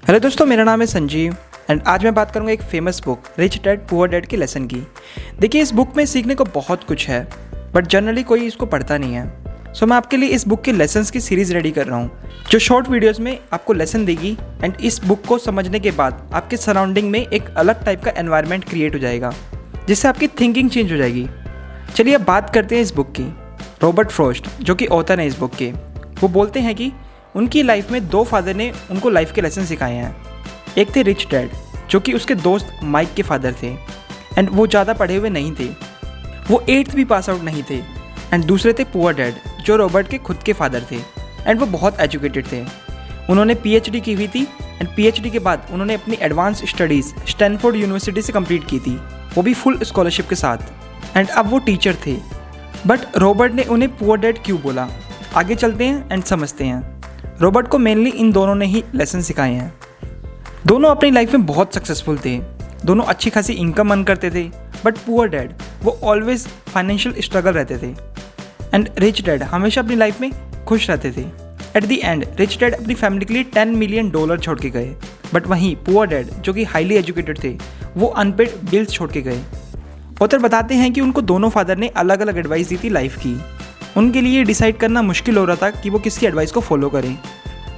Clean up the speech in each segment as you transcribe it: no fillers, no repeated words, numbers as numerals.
Hello दोस्तों, मेरा नाम है संजीव एंड आज मैं बात करूंगा एक famous book rich dad poor dad की लेसन की। देखिए, इस बुक में सीखने को बहुत कुछ है बट जनरली कोई इसको पढ़ता नहीं है। सो मैं आपके लिए इस बुक के लेसन्स की सीरीज़ रेडी कर रहा हूँ जो शॉर्ट वीडियोस में आपको लेसन देगी एंड इस बुक को समझने के बाद आपके सराउंडिंग में एक अलग टाइप का एनवायरनमेंट क्रिएट हो जाएगा जिससे आपकी थिंकिंग चेंज हो जाएगी। चलिए अब बात करते हैं इस बुक की। रॉबर्ट फ्रॉस्ट जो कि ऑथर हैं इस बुक के, वो बोलते हैं कि उनकी लाइफ में दो फादर ने उनको लाइफ के लेसन सिखाए हैं। एक थे रिच डैड जो कि उसके दोस्त माइक के फादर थे एंड वो ज़्यादा पढ़े हुए नहीं थे, वो 8th भी पास आउट नहीं थे। एंड दूसरे थे पुअर डैड जो रॉबर्ट के खुद के फादर थे एंड वो बहुत एजुकेटेड थे। उन्होंने PhD की हुई थी एंड PhD के बाद उन्होंने अपनी एडवांस स्टडीज़ स्टैनफोर्ड यूनिवर्सिटी से कंप्लीट की थी, वो भी फुल स्कॉलरशिप के साथ। एंड अब वो टीचर थे। बट रॉबर्ट ने उन्हें पुअर डैड क्यों बोला, आगे चलते हैं एंड समझते हैं। रॉबर्ट को मेनली इन दोनों ने ही लेसन सिखाए हैं। दोनों अपनी लाइफ में बहुत सक्सेसफुल थे, दोनों अच्छी खासी इनकम अर्न करते थे। बट पुअर डैड वो ऑलवेज फाइनेंशियल स्ट्रगल रहते थे एंड रिच डैड हमेशा अपनी लाइफ में खुश रहते थे। At the and rich dad अपनी फैमिली के लिए $10 मिलियन छोड़ के गए, बट वहीं पुअर डैड जो कि हाईली एजुकेटेड थे वो अनपेड बिल्स छोड़ के गए। ऑथर बताते हैं कि उनको दोनों फादर ने अलग अलग एडवाइस दी थी लाइफ की। उनके लिए डिसाइड करना मुश्किल हो रहा था कि वो किसकी एडवाइस को फॉलो करें।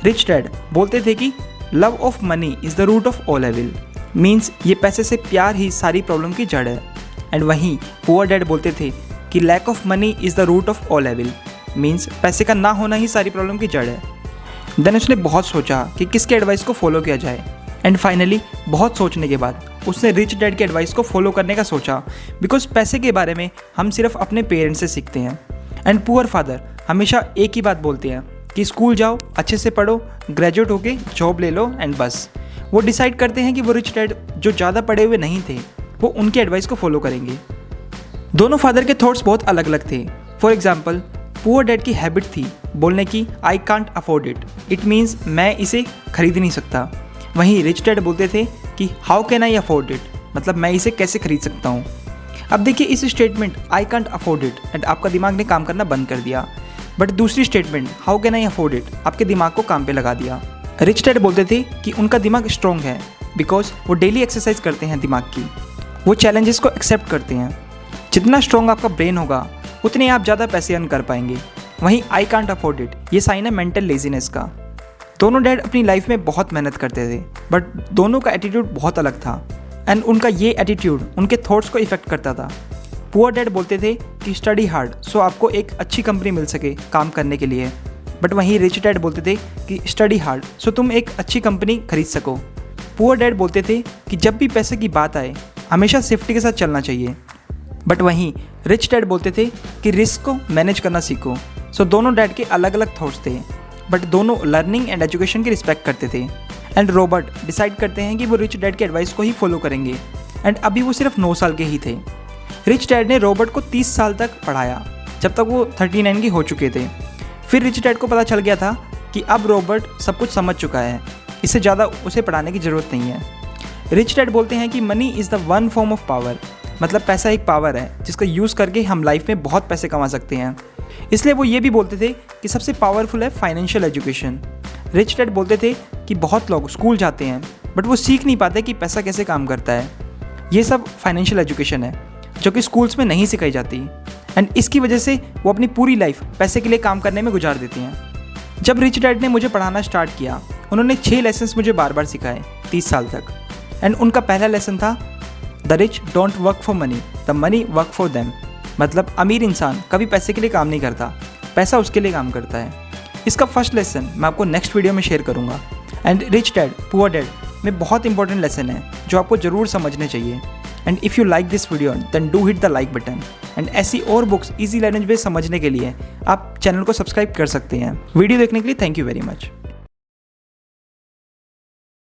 रिच डैड बोलते थे कि love of money is the root of all evil, means ये पैसे से प्यार ही सारी प्रॉब्लम की जड़ है। एंड वहीं पुअर डैड बोलते थे कि lack of money is the root of all evil, means पैसे का ना होना ही सारी प्रॉब्लम की जड़ है। देन उसने बहुत सोचा कि किसके एडवाइस को फॉलो किया जाए एंड फाइनली बहुत सोचने के बाद उसने रिच डैड के एडवाइस को फॉलो करने का सोचा, बिकॉज पैसे के बारे में हम सिर्फ अपने पेरेंट्स से सीखते हैं। एंड पुअर फादर हमेशा एक ही बात बोलते हैं कि स्कूल जाओ, अच्छे से पढ़ो, ग्रेजुएट होके जॉब ले लो एंड बस। वो डिसाइड करते हैं कि वो रिच डैड जो ज़्यादा पढ़े हुए नहीं थे वो उनके एडवाइस को फॉलो करेंगे। दोनों फादर के थॉट्स बहुत अलग अलग थे। फॉर एग्जाम्पल, पुअर डैड की हैबिट थी बोलने की I can't afford it, it means मैं इसे खरीद नहीं सकता। वहीं रिच डैड बोलते थे कि how can I afford it, मतलब मैं इसे कैसे खरीद सकता हूँ। अब देखिए, इस statement I can't afford it and आपका दिमाग ने काम करना बंद कर दिया, बट दूसरी statement how can I afford it आपके दिमाग को काम पे लगा दिया। रिच डैड बोलते थे कि उनका दिमाग स्ट्रॉन्ग है बिकॉज वो डेली एक्सरसाइज करते हैं दिमाग की, वो चैलेंजेस को एक्सेप्ट करते हैं। जितना स्ट्रॉन्ग आपका ब्रेन होगा उतने आप ज़्यादा पैसे अर्न कर पाएंगे। वहीं आई कांट अफोर्ड इट ये साइन है मेंटल लेजीनेस का। दोनों डैड अपनी लाइफ में बहुत मेहनत करते थे बट दोनों का एटीट्यूड बहुत अलग था एंड उनका ये एटीट्यूड उनके थॉट्स को इफेक्ट करता था। पुअर डैड बोलते थे कि स्टडी हार्ड सो आपको एक अच्छी कंपनी मिल सके काम करने के लिए, बट वहीं रिच डैड बोलते थे कि स्टडी हार्ड सो तुम एक अच्छी कंपनी खरीद सको। पुअर डैड बोलते थे कि जब भी पैसे की बात आए हमेशा सेफ्टी के साथ चलना चाहिए, बट वहीं रिच डैड बोलते थे कि रिस्क को मैनेज करना सीखो। सो दोनों डैड के अलग अलग थॉट्स थे बट दोनों लर्निंग एंड एजुकेशन की रिस्पेक्ट करते थे। एंड रॉबर्ट डिसाइड करते हैं कि वो रिच डैड के एडवाइस को ही फॉलो करेंगे एंड अभी वो सिर्फ 9 साल के ही थे। रिच डैड ने रॉबर्ट को 30 साल तक पढ़ाया जब तक वो 39 की हो चुके थे। फिर रिच डैड को पता चल गया था कि अब रॉबर्ट सब कुछ समझ चुका है, इससे ज़्यादा उसे पढ़ाने की ज़रूरत नहीं है। रिच डैड बोलते हैं कि money is the one form of power, मतलब पैसा एक पावर है जिसका यूज़ करके हम लाइफ में बहुत पैसे कमा सकते हैं। इसलिए वो ये भी बोलते थे कि सबसे पावरफुल है फाइनेंशियल एजुकेशन। रिच डैड बोलते थे कि बहुत लोग स्कूल जाते हैं बट वो सीख नहीं पाते कि पैसा कैसे काम करता है। ये सब फाइनेंशियल एजुकेशन है जो कि स्कूल्स में नहीं सिखाई जाती एंड इसकी वजह से वो अपनी पूरी लाइफ पैसे के लिए काम करने में गुजार देती हैं। जब रिच डैड ने मुझे पढ़ाना स्टार्ट किया उन्होंने 6 लेसन्स मुझे बार बार सिखाए 30 साल तक। एंड उनका पहला लेसन था the rich don't work for money, the money work for them, मतलब अमीर इंसान कभी पैसे के लिए काम नहीं करता, पैसा उसके लिए काम करता है। इसका फर्स्ट लेसन मैं आपको नेक्स्ट वीडियो में शेयर करूँगा। And rich dad poor dad में बहुत इंपॉर्टेंट लेसन है जो आपको ज़रूर समझने चाहिए। And if you like this video then do hit the like button. And ऐसी और बुक्स इजी लैंग्वेज में समझने के लिए आप चैनल को सब्सक्राइब कर सकते हैं। वीडियो देखने के लिए थैंक यू वेरी मच।